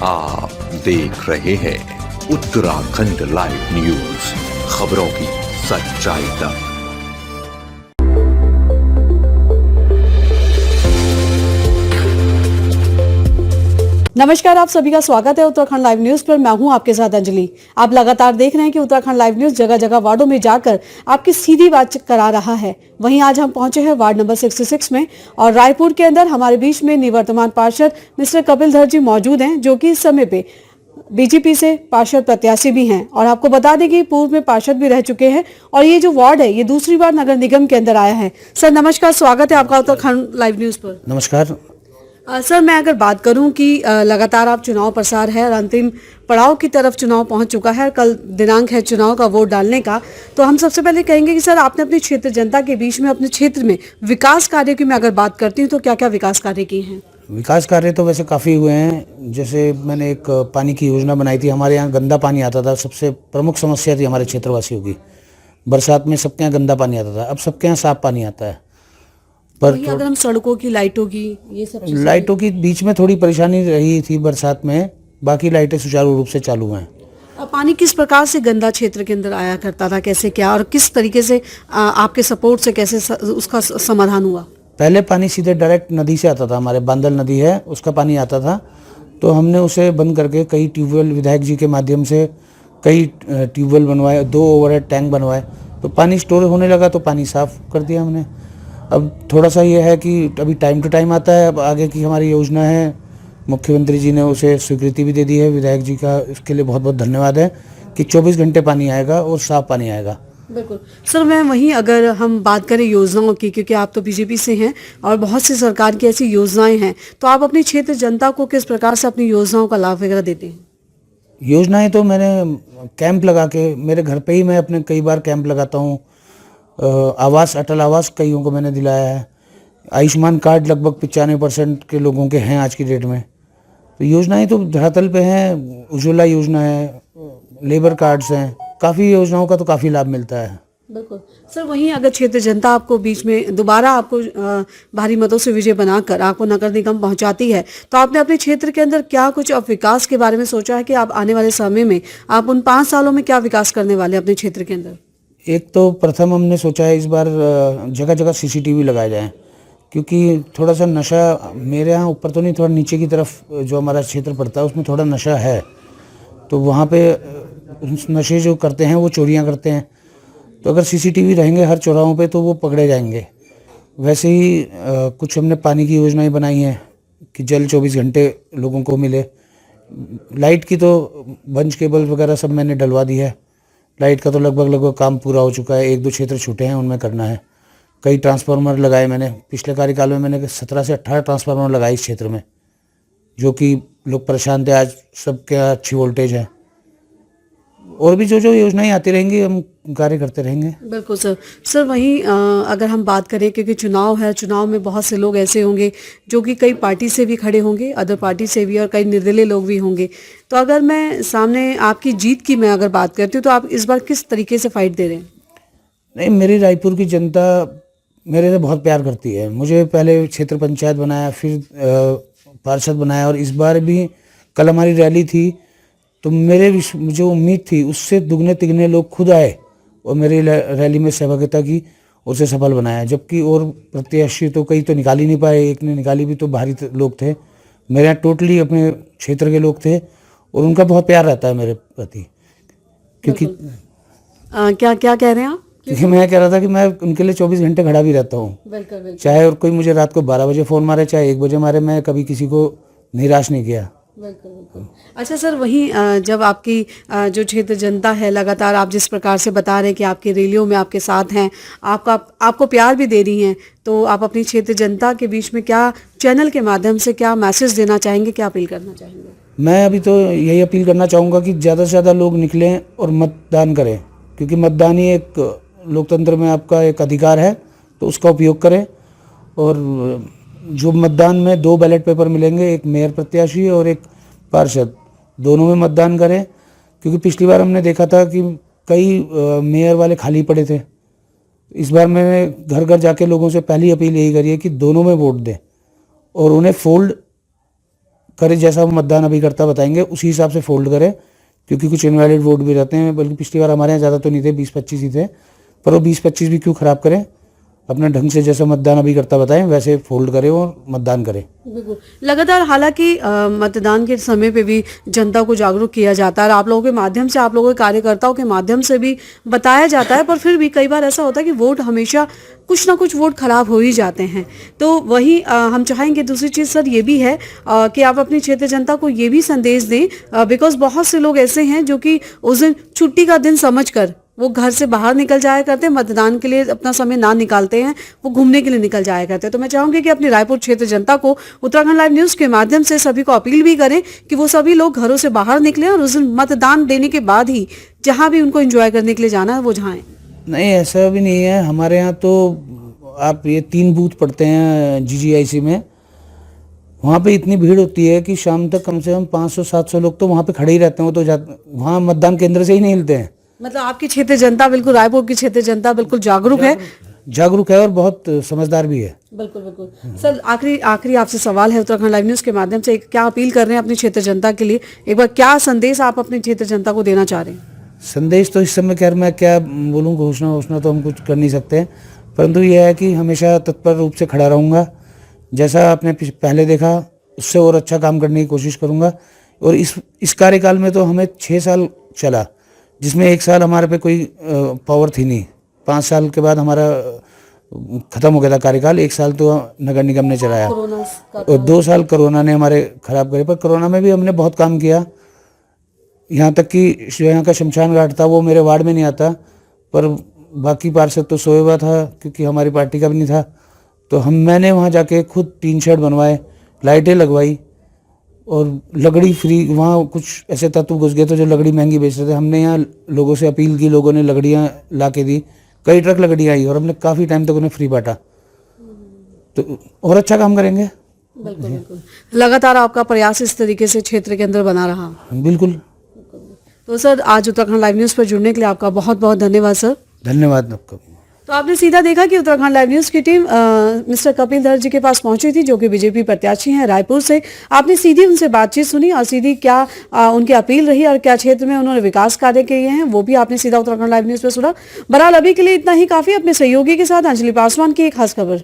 आप देख रहे हैं उत्तराखंड लाइव न्यूज, खबरों की सच्चाई तक। नमस्कार, आप सभी का स्वागत है उत्तराखंड लाइव न्यूज पर। मैं हूं आपके साथ अंजलि। आप लगातार देख रहे हैं कि उत्तराखंड लाइव न्यूज जगह जगह वार्डों में जाकर आपकी सीधी बात करा रहा है। वहीं आज हम पहुंचे हैं वार्ड नंबर 66 में और रायपुर के अंदर हमारे बीच में निवर्तमान पार्षद मिस्टर कपिल धर जी मौजूद हैं, जो कि इस समय पे बीजेपी से पार्षद प्रत्याशी भी हैं। और आपको बता दें कि पूर्व में पार्षद भी रह चुके हैं और ये जो वार्ड है ये दूसरी बार नगर निगम के अंदर आया है। सर नमस्कार, स्वागत है आपका उत्तराखंड लाइव न्यूज पर। नमस्कार सर, मैं अगर बात करूं कि लगातार आप चुनाव प्रसार है और अंतिम पड़ाव की तरफ चुनाव पहुंच चुका है, कल दिनांक है चुनाव का वोट डालने का, तो हम सबसे पहले कहेंगे कि सर आपने अपने क्षेत्र जनता के बीच में अपने क्षेत्र में विकास कार्य की मैं अगर बात करती हूं तो क्या क्या विकास कार्य किए हैं? विकास कार्य तो वैसे काफ़ी हुए हैं। जैसे मैंने एक पानी की योजना बनाई थी। हमारे यहाँ गंदा पानी आता था, सबसे प्रमुख समस्या थी हमारे क्षेत्रवासियों की। बरसात में सबके यहाँ गंदा पानी आता था, अब सबके यहाँ साफ पानी आता है। पर अगर हम सड़कों की, लाइटों की, ये सब लाइटों की बीच में थोड़ी परेशानी रही थी बरसात में, बाकी लाइटें सुचारू रूप से चालू हैं। पानी किस प्रकार से गंदा क्षेत्र के अंदर आया करता था, कैसे क्या और किस तरीके से आपके सपोर्ट से कैसे उसका समाधान हुआ? पहले पानी सीधे डायरेक्ट नदी से आता था, हमारे बांदल नदी है उसका पानी आता था, तो हमने उसे बंद करके कई ट्यूबवेल विधायक जी के माध्यम से कई ट्यूबवेल बनवाए, 2 ओवरहेड टैंक बनवाए, तो पानी स्टोर होने लगा, तो पानी साफ कर दिया हमने। अब थोड़ा सा ये है कि अभी टाइम टू टाइम आता है। अब आगे की हमारी योजना है, मुख्यमंत्री जी ने उसे स्वीकृति भी दे दी है, विधायक जी का इसके लिए बहुत बहुत धन्यवाद है कि 24 घंटे पानी आएगा और साफ पानी आएगा। बिल्कुल सर, मैं वहीं अगर हम बात करें योजनाओं की, क्योंकि आप तो बीजेपी से हैं और बहुत सी सरकार की ऐसी योजनाएं हैं, तो आप अपनी क्षेत्र जनता को किस प्रकार से अपनी योजनाओं का लाभ वगैरह देते हैं? योजनाएं तो मैंने कैंप लगा के, मेरे घर पे ही मैं अपने कई बार कैंप लगाता हूँ। आवास, अटल आवास कईयों को मैंने दिलाया है। आयुष्मान कार्ड लगभग 95% के लोगों के हैं आज की डेट में। तो योजनाएं तो धरातल पे हैं। उज्ज्वला योजना है, लेबर कार्ड्स हैं, काफ़ी योजनाओं का तो काफ़ी लाभ मिलता है। बिल्कुल सर, वहीं अगर क्षेत्र जनता आपको बीच में दोबारा आपको भारी मतों से विजय बनाकर आपको नगर निगम पहुंचाती है, तो आपने अपने क्षेत्र के अंदर क्या कुछ अब विकास के बारे में सोचा है कि आप आने वाले समय में आप उन 5 सालों में क्या विकास करने वाले हैं अपने क्षेत्र के अंदर? एक तो प्रथम हमने सोचा है इस बार जगह जगह CCTV लगाए जाएं, क्योंकि थोड़ा सा नशा मेरे यहाँ ऊपर तो नहीं, थोड़ा नीचे की तरफ जो हमारा क्षेत्र पड़ता है उसमें थोड़ा नशा है, तो वहाँ पे नशे जो करते हैं वो चोरियाँ करते हैं। तो अगर CCTV रहेंगे हर चौराहों पे तो वो पकड़े जाएंगे। वैसे ही कुछ हमने पानी की योजनाएं बनाई हैं कि जल 24 घंटे लोगों को मिले। लाइट की तो बंच केबल वगैरह सब मैंने डलवा दी है। लाइट का तो लगभग काम पूरा हो चुका है, 1-2 क्षेत्र छूटे हैं, उनमें करना है। कई ट्रांसफार्मर लगाए मैंने पिछले कार्यकाल में, मैंने 17 से 18 ट्रांसफार्मर लगाए इस क्षेत्र में, जो कि लोग परेशान थे, आज सबके अच्छी वोल्टेज है। और भी जो योजनाएं आती रहेंगी हम कार्य करते रहेंगे। बिल्कुल सर। सर वहीं अगर हम बात करें, क्योंकि चुनाव है, चुनाव में बहुत से लोग ऐसे होंगे जो कि कई पार्टी से भी खड़े होंगे, अदर पार्टी से भी, और कई निर्दलीय लोग भी होंगे, तो अगर मैं सामने आपकी जीत की मैं अगर बात करती हूँ तो आप इस बार किस तरीके से फाइट दे रहे हैं? नहीं, मेरी रायपुर की जनता मेरे से बहुत प्यार करती है। मुझे पहले क्षेत्र पंचायत बनाया, फिर पार्षद बनाया, और इस बार भी कल हमारी रैली थी, तो मेरे जो उम्मीद थी उससे दुगने तिगने लोग खुद आए और मेरी रैली में सहभागिता की, उसे सफल बनाया। जबकि और प्रत्याशी तो कई तो निकाल ही नहीं पाए, एक ने निकाली भी तो बाहरी लोग थे। मेरे यहाँ टोटली अपने क्षेत्र के लोग थे और उनका बहुत प्यार रहता है मेरे प्रति। क्योंकि क्या क्या कह रहे हैं आप? क्योंकि मैं कह रहा था कि मैं उनके लिए 24 घंटे खड़ा भी रहता हूँ। चाहे और कोई मुझे रात को 12 बजे फ़ोन मारे, चाहे 1 बजे मारे, मैं कभी किसी को निराश नहीं किया। बिल्कुल। अच्छा सर, वहीं जब आपकी जो क्षेत्र जनता है लगातार आप जिस प्रकार से बता रहे हैं कि आपकी रैलियों में आपके साथ हैं, आपको प्यार भी दे रही हैं, तो आप अपनी क्षेत्र जनता के बीच में क्या चैनल के माध्यम से क्या मैसेज देना चाहेंगे, क्या अपील करना चाहेंगे? मैं अभी तो यही अपील करना चाहूँगा कि ज़्यादा से ज़्यादा लोग निकलें और मतदान करें, क्योंकि मतदान ही एक लोकतंत्र में आपका एक अधिकार है, तो उसका उपयोग करें। और जो मतदान में 2 बैलेट पेपर मिलेंगे, एक मेयर प्रत्याशी और एक पार्षद, दोनों में मतदान करें। क्योंकि पिछली बार हमने देखा था कि कई मेयर वाले खाली पड़े थे। इस बार मैंने घर घर जाके लोगों से पहली अपील यही करी है कि दोनों में वोट दें और उन्हें फोल्ड करे, जैसा वो मतदान अभिकर्ता बताएंगे उसी हिसाब से फोल्ड करे, क्योंकि कुछ इनवैलिड वोट भी रहते हैं। बल्कि पिछली बार हमारे यहाँ ज़्यादा तो नहीं थे, 20-25 ही थे, पर वो 20-25 भी क्यों खराब करें, अपना ढंग से जैसा मतदान अभिकर्ता बताएं वैसे फोल्ड करें और मतदान करें। बिल्कुल। लगातार हालांकि मतदान के समय पे भी जनता को जागरूक किया जाता है और आप लोगों के माध्यम से, आप लोगों के कार्यकर्ताओं के माध्यम से भी बताया जाता है, पर फिर भी कई बार ऐसा होता है कि वोट हमेशा कुछ ना कुछ वोट खराब हो ही जाते हैं। तो वही हम चाहेंगे। दूसरी चीज़ सर ये भी है कि आप अपनी क्षेत्र जनता को ये भी संदेश दें, बिकॉज बहुत से लोग ऐसे हैं जो कि उस दिन छुट्टी का दिन समझकर वो घर से बाहर निकल जाया करते हैं, मतदान के लिए अपना समय ना निकालते हैं, वो घूमने के लिए निकल जाया करते हैं। तो मैं चाहूंगी कि अपनी रायपुर क्षेत्र जनता को उत्तराखंड लाइव न्यूज के माध्यम से सभी को अपील भी करें कि वो सभी लोग घरों से बाहर निकलें और उस दिन मतदान देने के बाद ही जहां भी उनको एंजॉय करने के लिए जाना है वो जाएं। नहीं, ऐसा भी नहीं है। हमारे यहाँ तो आप ये 3 बूथ पड़ते हैं GGIC में, वहाँ पे इतनी भीड़ होती है कि शाम तक कम से कम 500-700 लोग तो वहाँ पे खड़े ही रहते हैं। वो तो वहाँ मतदान केंद्र से ही नहीं हिलते हैं। मतलब आपकी क्षेत्र जनता, बिल्कुल रायपुर की क्षेत्र जनता बिल्कुल जागरूक है और बहुत समझदार भी है। बिल्कुल बिल्कुल। सर आखिरी आपसे सवाल है, उत्तराखंड लाइव न्यूज के माध्यम से क्या अपील कर रहे हैं अपनी क्षेत्र जनता के लिए? एक बार क्या संदेश आप अपनी क्षेत्र जनता को देना चाह रहे हैं? संदेश तो इस समय खैर मैं क्या बोलूँ, घोषणा तो हम कुछ कर नहीं सकते, परंतु यह है कि हमेशा तत्पर रूप से खड़ा रहूँगा। जैसा आपने पहले देखा उससे और अच्छा काम करने की कोशिश करूँगा। और इस कार्यकाल में तो हमें 6 साल चला, जिसमें 1 साल हमारे पे कोई पावर थी नहीं। 5 साल के बाद हमारा खत्म हो गया था कार्यकाल। 1 साल तो नगर निगम ने चलाया और 2 साल कोरोना ने हमारे खराब करे। पर कोरोना में भी हमने बहुत काम किया, यहाँ तक कि यहाँ का शमशान घाट था वो मेरे वार्ड में नहीं आता, पर बाकी पार्षद तो सोए हुआ था क्योंकि हमारी पार्टी का भी नहीं था। तो मैंने वहाँ जाके खुद 3 शेड बनवाए, लाइटें लगवाई और लकड़ी फ्री। वहाँ कुछ ऐसे तत्व घुस गए थे जो लकड़ी महंगी बेच रहे थे। हमने यहाँ लोगों से अपील की, लोगों ने लकड़ियाँ ला के दी, कई ट्रक लकड़ियाँ आई और हमने काफ़ी टाइम तक उन्हें फ्री बांटा। तो और अच्छा काम करेंगे। बिल्कुल बिल्कुल। लगातार आपका प्रयास इस तरीके से क्षेत्र के अंदर बना रहा। बिल्कुल। तो सर आज उत्तराखंड लाइव न्यूज पर जुड़ने के लिए आपका बहुत बहुत धन्यवाद सर। धन्यवाद आपका। तो आपने सीधा देखा कि उत्तराखंड लाइव न्यूज की टीम मिस्टर कपिल धर जी के पास पहुंची थी, जो कि बीजेपी प्रत्याशी हैं रायपुर से। आपने सीधी उनसे बातचीत सुनी और सीधी क्या उनकी अपील रही और क्या क्षेत्र में उन्होंने विकास कार्य किए हैं वो भी आपने सीधा उत्तराखंड लाइव न्यूज पर सुना। बहरहाल अभी के लिए इतना ही काफी। अपने सहयोगी के साथ अंजलि पासवान की एक खास खबर।